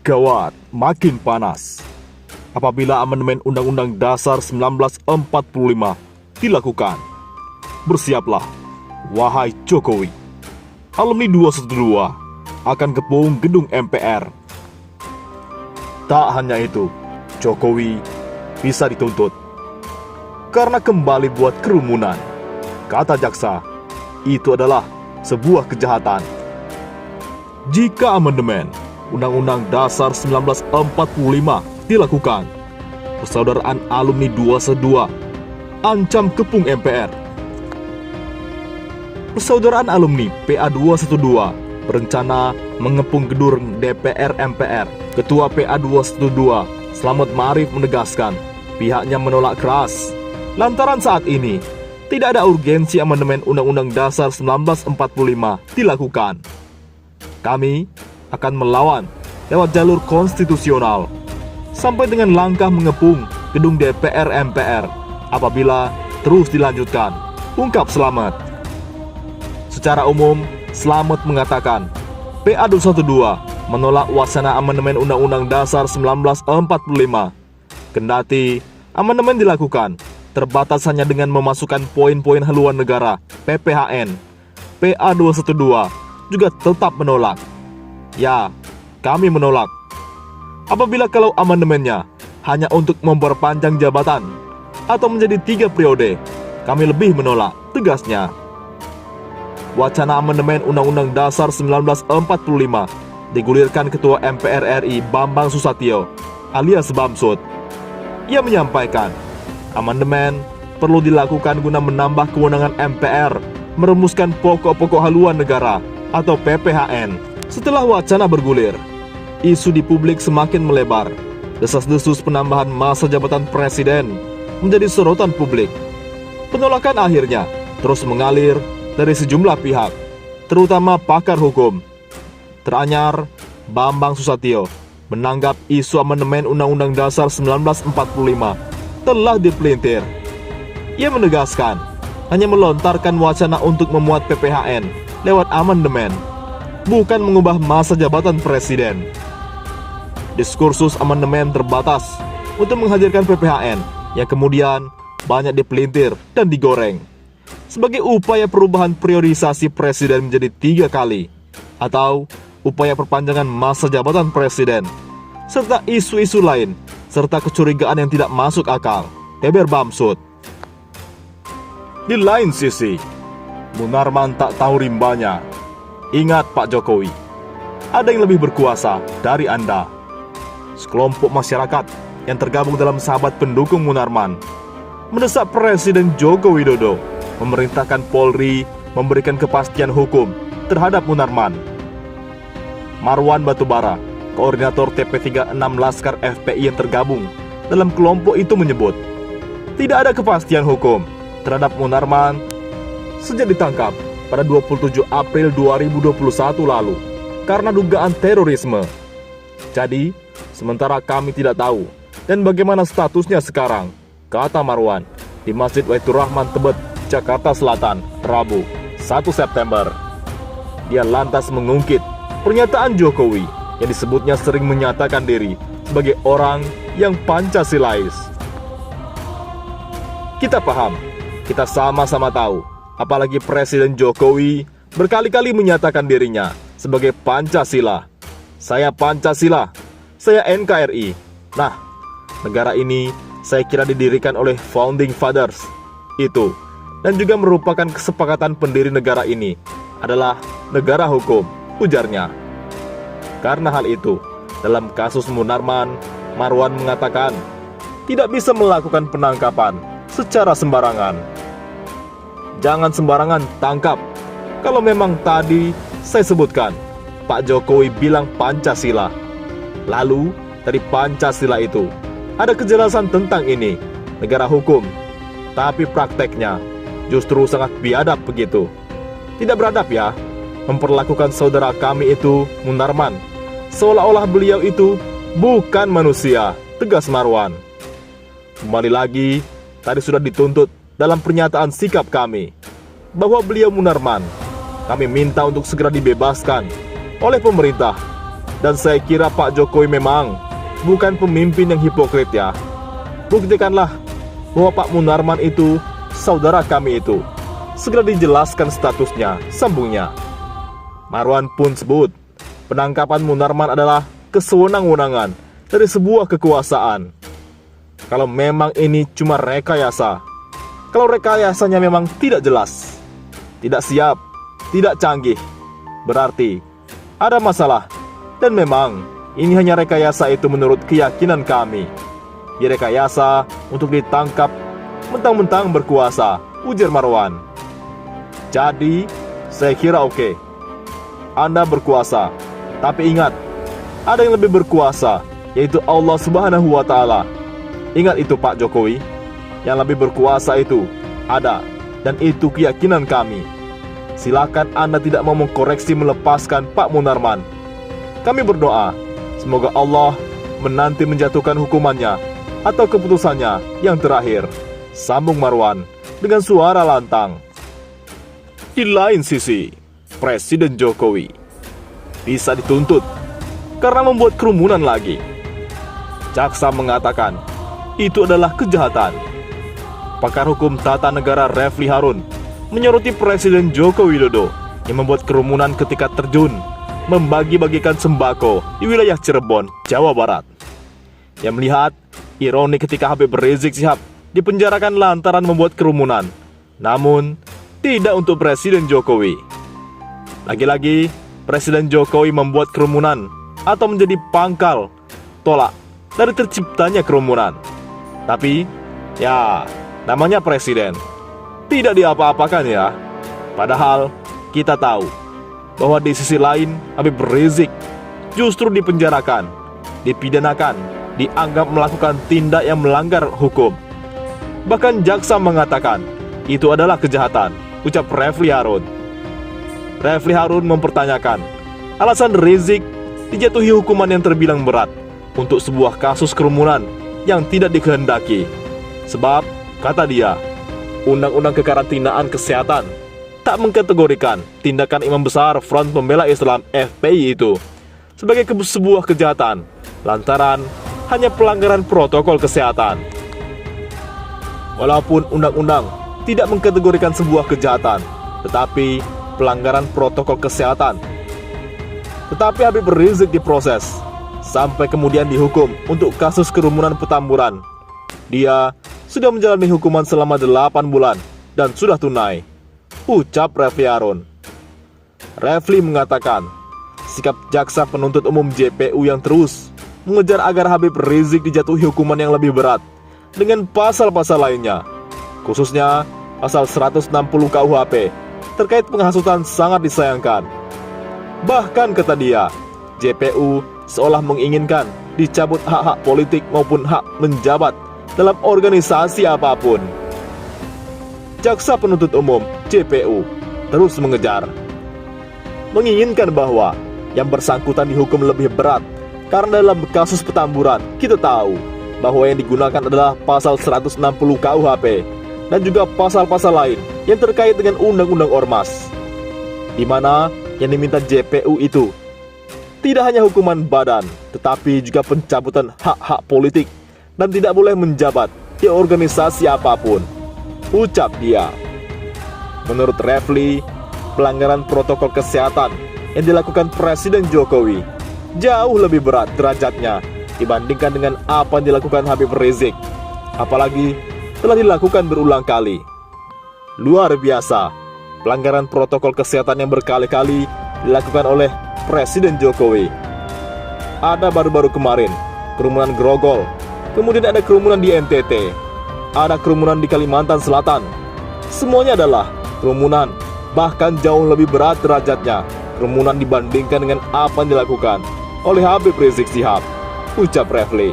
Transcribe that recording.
Gawat, makin panas. Apabila amandemen Undang-Undang Dasar 1945 dilakukan, bersiaplah, wahai Jokowi. Alumni 212 akan kepung gedung MPR. Tak hanya itu, Jokowi bisa dituntut karena kembali buat kerumunan. Kata jaksa, itu adalah sebuah kejahatan. Jika amandemen Undang-Undang Dasar 1945 dilakukan, persaudaraan alumni 212 ancam kepung MPR. Persaudaraan alumni PA 212 berencana mengepung gedung DPR MPR. Ketua PA 212, Slamet Ma'arif, menegaskan pihaknya menolak keras lantaran saat ini tidak ada urgensi amandemen Undang-Undang Dasar 1945 dilakukan. Kami akan melawan lewat jalur konstitusional sampai dengan langkah mengepung gedung DPR MPR apabila terus dilanjutkan, ungkap Slamet. Secara umum, Slamet mengatakan PA 212 menolak wacana amandemen Undang-Undang Dasar 1945. Kendati amandemen dilakukan, terbatas hanya dengan memasukkan poin-poin haluan negara PPHN, PA 212 juga tetap menolak. Ya, kami menolak. Apabila kalau amandemennya hanya untuk memperpanjang jabatan atau menjadi 3 periode, kami lebih menolak, tegasnya. Wacana amandemen Undang-Undang Dasar 1945 digulirkan Ketua MPR RI Bambang Susatyo alias Bamsud. Ia menyampaikan, amandemen perlu dilakukan guna menambah kewenangan MPR merumuskan pokok-pokok haluan negara atau PPHN. Setelah wacana bergulir, isu di publik semakin melebar. Desas-desus penambahan masa jabatan presiden menjadi sorotan publik. Penolakan akhirnya terus mengalir dari sejumlah pihak, terutama pakar hukum. Teranyar, Bambang Susatyo menanggap isu amandemen Undang-Undang Dasar 1945 telah dipelintir. Ia menegaskan hanya melontarkan wacana untuk memuat PPHN lewat amandemen, bukan mengubah masa jabatan presiden. Diskursus amandemen terbatas untuk menghadirkan PPHN yang kemudian banyak dipelintir dan digoreng sebagai upaya perubahan priorisasi presiden menjadi 3 kali atau upaya perpanjangan masa jabatan presiden, serta isu-isu lain serta kecurigaan yang tidak masuk akal, beber Bamsud. Di lain sisi, Munarman tak tahu rimbanya. Ingat Pak Jokowi, ada yang lebih berkuasa dari Anda. Sekelompok masyarakat yang tergabung dalam sahabat pendukung Munarman mendesak Presiden Joko Widodo memerintahkan Polri memberikan kepastian hukum terhadap Munarman. Marwan Batubara, koordinator TP36 Laskar FPI yang tergabung dalam kelompok itu, menyebut tidak ada kepastian hukum terhadap Munarman sejak ditangkap pada 27 April 2021 lalu karena dugaan terorisme. Jadi, sementara kami tidak tahu dan bagaimana statusnya sekarang, kata Marwan di Masjid Waitur Rahman Tebet, Jakarta Selatan, Rabu 1 September. Dia lantas mengungkit pernyataan Jokowi yang disebutnya sering menyatakan diri sebagai orang yang Pancasilais. Kita paham, kita sama-sama tahu, apalagi Presiden Jokowi berkali-kali menyatakan dirinya sebagai Pancasila. Saya Pancasila, saya NKRI. Nah, negara ini saya kira didirikan oleh Founding Fathers. Itu, dan juga merupakan kesepakatan pendiri negara ini adalah negara hukum, ujarnya. Karena hal itu, dalam kasus Munarman, Marwan mengatakan tidak bisa melakukan penangkapan secara sembarangan. Jangan sembarangan tangkap. Kalau memang tadi saya sebutkan, Pak Jokowi bilang Pancasila. Lalu, dari Pancasila itu, ada kejelasan tentang ini, negara hukum. Tapi prakteknya justru sangat biadab begitu. Tidak beradab ya, memperlakukan saudara kami itu, Munarman, seolah-olah beliau itu bukan manusia, tegas Marwan. Kembali lagi, tadi sudah dituntut dalam pernyataan sikap kami bahwa beliau Munarman, kami minta untuk segera dibebaskan oleh pemerintah Dan saya kira Pak Jokowi memang bukan pemimpin yang hipokrit ya. Buktikanlah bahwa Pak Munarman itu saudara kami itu. Segera dijelaskan statusnya, sambungnya. Marwan pun sebut, penangkapan Munarman adalah kesewenang-wenangan dari sebuah kekuasaan. Kalau memang ini cuma rekayasa, kalau rekayasanya memang tidak jelas, tidak siap, tidak canggih, berarti ada masalah. Dan memang ini hanya rekayasa itu menurut keyakinan kami. Direkayasa untuk ditangkap mentang-mentang berkuasa, ujar Marwan. Jadi saya kira oke. Anda berkuasa, tapi ingat, ada yang lebih berkuasa, yaitu Allah Subhanahu wa Ta'ala. Ingat itu Pak Jokowi, yang lebih berkuasa itu ada, dan itu keyakinan kami. Silakan Anda tidak mau mengkoreksi melepaskan Pak Munarman. Kami berdoa, semoga Allah menanti menjatuhkan hukumannya atau keputusannya yang terakhir, sambung Marwan dengan suara lantang. Di lain sisi, Presiden Jokowi bisa dituntut karena membuat kerumunan lagi. Jaksa mengatakan itu adalah kejahatan. Pakar hukum tata negara Refli Harun menyoroti Presiden Joko Widodo yang membuat kerumunan ketika terjun membagi-bagikan sembako di wilayah Cirebon, Jawa Barat. Yang melihat ironi ketika Habib Rizik Syihab dipenjarakan lantaran membuat kerumunan, namun tidak untuk Presiden Jokowi. Lagi-lagi Presiden Jokowi membuat kerumunan atau menjadi pangkal tolak dari terciptanya kerumunan. Tapi ya, namanya presiden, tidak diapa-apakan ya. Padahal kita tahu bahwa di sisi lain Habib Rizik justru dipenjarakan, dipidanakan, dianggap melakukan tindak yang melanggar hukum. Bahkan jaksa mengatakan itu adalah kejahatan, ucap Refli Harun. Refli Harun mempertanyakan alasan Rizik dijatuhi hukuman yang terbilang berat untuk sebuah kasus kerumunan yang tidak dikehendaki. Sebab, kata dia, Undang-Undang Kekarantinaan Kesehatan tak mengkategorikan tindakan Imam Besar Front Pembela Islam FPI itu sebagai sebuah kejahatan lantaran hanya pelanggaran protokol kesehatan. Walaupun undang-undang tidak mengkategorikan sebuah kejahatan, tetapi pelanggaran protokol kesehatan. Tetapi Habib Rizik diproses sampai kemudian dihukum untuk kasus kerumunan Petamburan. Dia sudah menjalani hukuman selama 8 bulan dan sudah tunai, ucap Refli Harun. Refli mengatakan sikap jaksa penuntut umum JPU yang terus mengejar agar Habib Rizik dijatuhi hukuman yang lebih berat dengan pasal-pasal lainnya, khususnya pasal 160 KUHP terkait penghasutan sangat disayangkan. Bahkan kata dia, JPU seolah menginginkan dicabut hak-hak politik maupun hak menjabat dalam organisasi apapun. Jaksa penuntut umum JPU terus menginginkan bahwa yang bersangkutan dihukum lebih berat, karena dalam kasus Petamburan kita tahu bahwa yang digunakan adalah pasal 160 KUHP dan juga pasal-pasal lain yang terkait dengan undang-undang ormas, di mana yang diminta JPU itu tidak hanya hukuman badan, tetapi juga pencabutan hak-hak politik dan tidak boleh menjabat di organisasi apapun, ucap dia. Menurut Refli, pelanggaran protokol kesehatan yang dilakukan Presiden Jokowi jauh lebih berat derajatnya dibandingkan dengan apa yang dilakukan Habib Rizik, apalagi telah dilakukan berulang kali. Luar biasa, pelanggaran protokol kesehatan yang berkali-kali dilakukan oleh Presiden Jokowi. Ada baru-baru kemarin kerumunan Grogol, kemudian ada kerumunan di NTT, ada kerumunan di Kalimantan Selatan. Semuanya adalah kerumunan, bahkan jauh lebih berat derajatnya kerumunan dibandingkan dengan apa yang dilakukan oleh Habib Rizik Syihab, ucap Refli.